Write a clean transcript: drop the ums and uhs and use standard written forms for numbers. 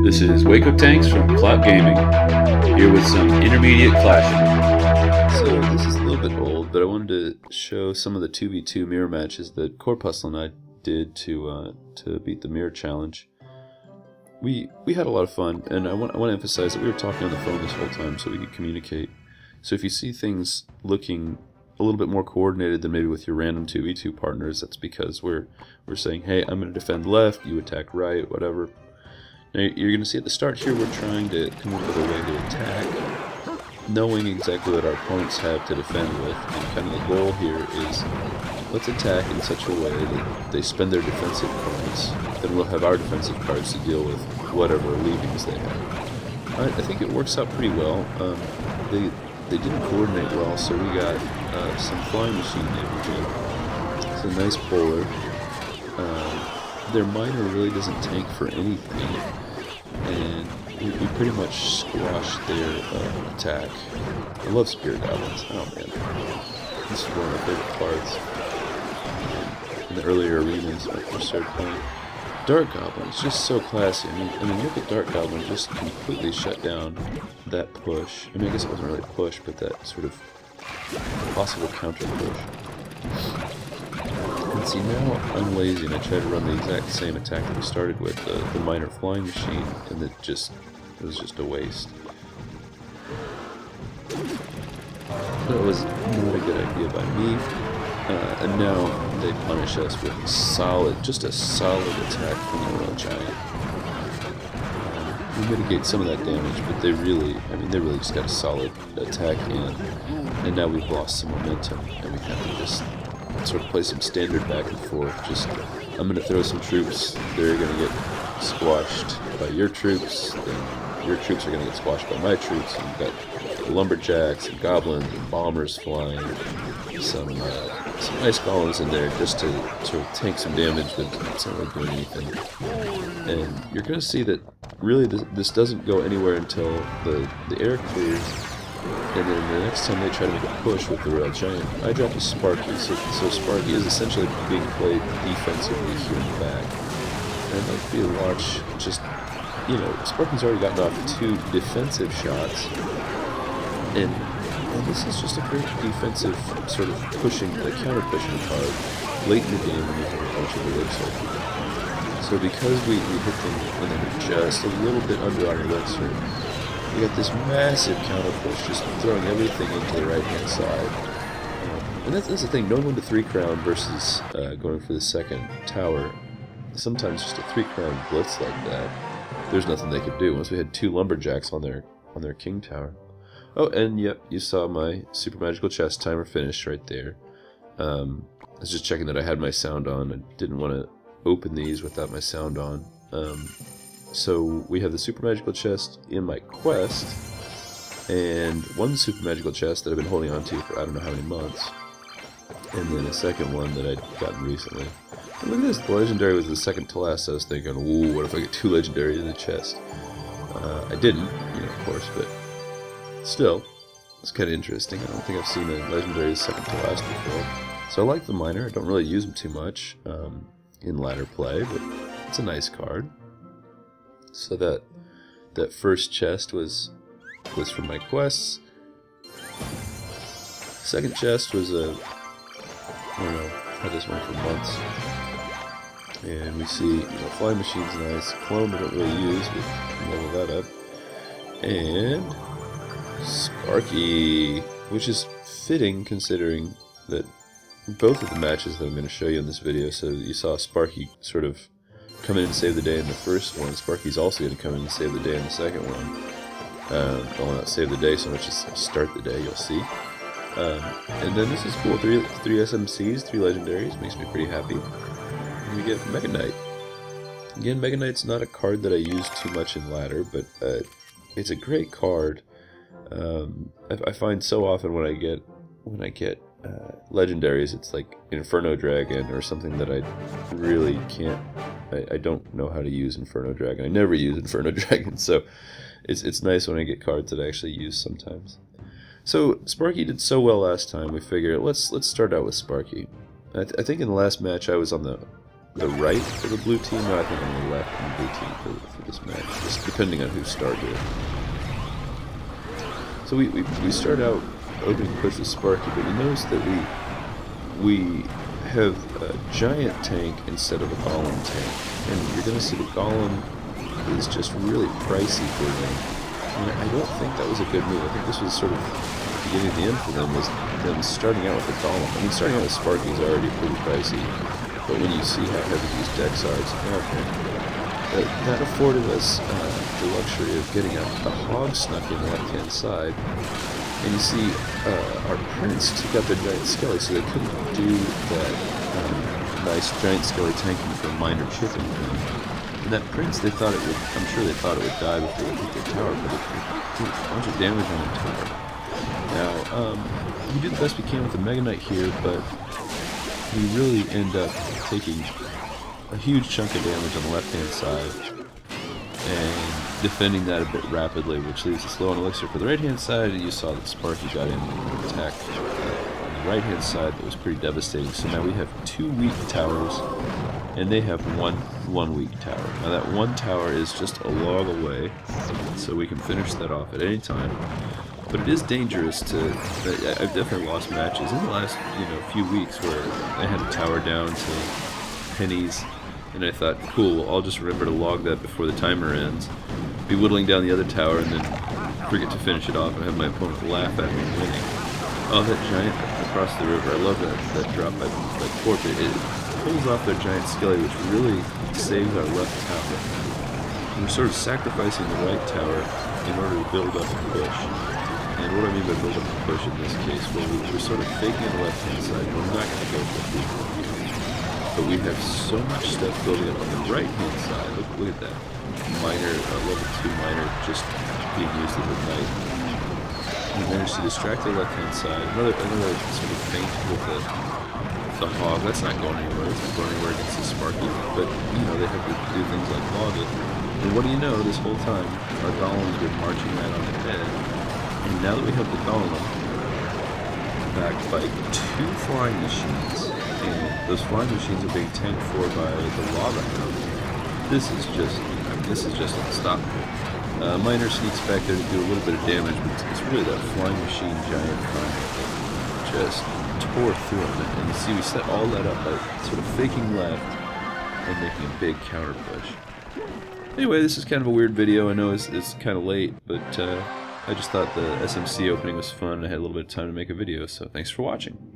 This is Waco Tanks from Clout Gaming, here with some intermediate clashing. So this is a little bit old, but I wanted to show some of the 2v2 mirror matches that Corpuscle and I did to beat the mirror challenge. We had a lot of fun, and I want to emphasize that we were talking on the phone this whole time so we could communicate. So if you see things looking a little bit more coordinated than maybe with your random 2v2 partners, that's because we're saying, hey, I'm going to defend left, you attack right, whatever. Now, you're going to see at the start here we're trying to come up with a way to attack, knowing exactly what our opponents have to defend with, and kind of the goal here is let's attack in such a way that they spend their defensive cards, then we'll have our defensive cards to deal with whatever leavings they have. I think it works out pretty well. They didn't coordinate well, so we got some flying machine damage. It's a nice bowler. Their miner really doesn't tank for anything, and we pretty much squashed their attack. I love Spirit Goblins. Oh man, this is one of my favorite cards. In the earlier arenas when I first started playing, Dark Goblins, just so classy. I mean, look at Dark Goblin just completely shut down that push. I mean, I guess it wasn't really a push, but that sort of possible counter push. And see, now I'm lazy and I try to run the exact same attack that we started with, the minor flying machine, and it was just a waste. That was not a good idea by me. And now they punish us with just a solid attack from the Royale Giant. We mitigate some of that damage, but they really just got a solid attack in, and now we've lost some momentum, and we have to just sort of play some standard back and forth. Just, I'm going to throw some troops, they're going to get squashed by your troops, then your troops are going to get squashed by my troops, and we've got lumberjacks and goblins and bombers flying, some nice golems in there just to sort of tank some damage, but it's not really doing anything. And you're going to see that really this doesn't go anywhere until the air clears, and then the next time they try to make a push with the Royale Giant, I drop a Sparky, so Sparky is essentially being played defensively here in the back. And I'd like for you to watch, just, you know, Sparky's already gotten off 2 defensive shots, and this is just a great defensive sort of pushing, counter-pushing card late in the game when you have a bunch of elixir. So because we hit them when they were just a little bit under our elixir, we got this massive counter-push, just throwing everything into the right-hand side. And that's the thing, no 1-to-3 crown versus going for the second tower. Sometimes just a 3-crown blitz like that, there's nothing they could do once we had 2 lumberjacks on their king tower. Oh, and yep, you saw my super magical chest timer finished right there. I was just checking that I had my sound on. I didn't want to open these without my sound on. So we have the super magical chest in my quest, and one super magical chest that I've been holding on to for I don't know how many months, and then a second one that I'd gotten recently. And look at this, the legendary was the second to last, so I was thinking, ooh, what if I get 2 legendary in the chest? I didn't, of course, but still, it's kind of interesting. I don't think I've seen a legendary second to last before. So I like the miner. I don't really use them too much in ladder play, but it's a nice card. So that first chest was from my quests. Second chest was I don't know, had this one for months. And we see, flying machine's nice. Clone I don't really use, but level that up. And Sparky, which is fitting considering that both of the matches that I'm going to show you in this video, so you saw Sparky sort of come in and save the day in the first one, Sparky's also going to come in and save the day in the second one. Well, not save the day so much as start the day, you'll see. And then this is cool, 3 SMCs, 3 legendaries, makes me pretty happy. And we get Mega Knight. Again, Mega Knight's not a card that I use too much in ladder, but it's a great card. I find so often when I get legendaries, it's like Inferno Dragon or something that I really can't. I don't know how to use Inferno Dragon. I never use Inferno Dragon, so it's nice when I get cards that I actually use sometimes. So Sparky did so well last time. We figured let's start out with Sparky. I think in the last match I was on the the right for the blue team. No, I think I'm the left for the blue team for this match, just depending on who started it. So we start out opening push with Sparky, but you notice that we have a giant tank instead of a golem tank, and you're going to see the golem is just really pricey for them. And I don't think that was a good move. I think this was sort of the beginning of the end for them, was them starting out with a golem. I mean, starting out with Sparky is already pretty pricey, but when you see how heavy these decks are, it's okay. That afforded us the luxury of getting a hog snuck in the left-hand side. And you see, our prince took out their giant skelly, so they couldn't do that nice giant skelly tanking for minor chipping. And that prince, they thought it would, I'm sure they thought it would die before they hit the tower, but it did a bunch of damage on the tower. Now, we do the best we can with the Mega Knight here, but we really end up taking a huge chunk of damage on the left-hand side, and defending that a bit rapidly, which leaves us low on elixir. For the right-hand side, you saw that Sparky got in and attacked on the right-hand side. That was pretty devastating. So now we have 2 weak towers, and they have one weak tower. Now that one tower is just a log away, so we can finish that off at any time. But it is dangerous to... I've definitely lost matches in the last few weeks where I had a tower down to pennies, and I thought, cool, I'll just remember to log that before the timer ends, be whittling down the other tower, and then forget to finish it off and have my opponent laugh at me winning. Oh, that giant across the river, I love that drop by Corp. It pulls off their giant skelly, which really saves our left tower. And we're sort of sacrificing the right tower in order to build up a push. And what I mean by build up a push in this case, well, we're sort of faking the left-hand side. We're not going to go for it here. But we have so much stuff building up on the right-hand side. Look at that. Minor, level 2 minor just being used as a knight. We managed to distract the left-hand side. Another sort of feint with the hog. That's not going anywhere. It's not going anywhere against the Sparky. But, they have to do things like log it. And what do you know, this whole time, our golem's been marching right on ahead. And now that we have the golem backed by 2 flying machines, and those flying machines are being tanked for by the lava hound, this is just unstoppable. Miner sneaks back there to do a little bit of damage, but it's really that flying machine giant that just tore through him. And you see, we set all that up by sort of faking left and making a big counter push. Anyway, this is kind of a weird video. I know it's kind of late, but I just thought the SMC opening was fun and I had a little bit of time to make a video, so thanks for watching.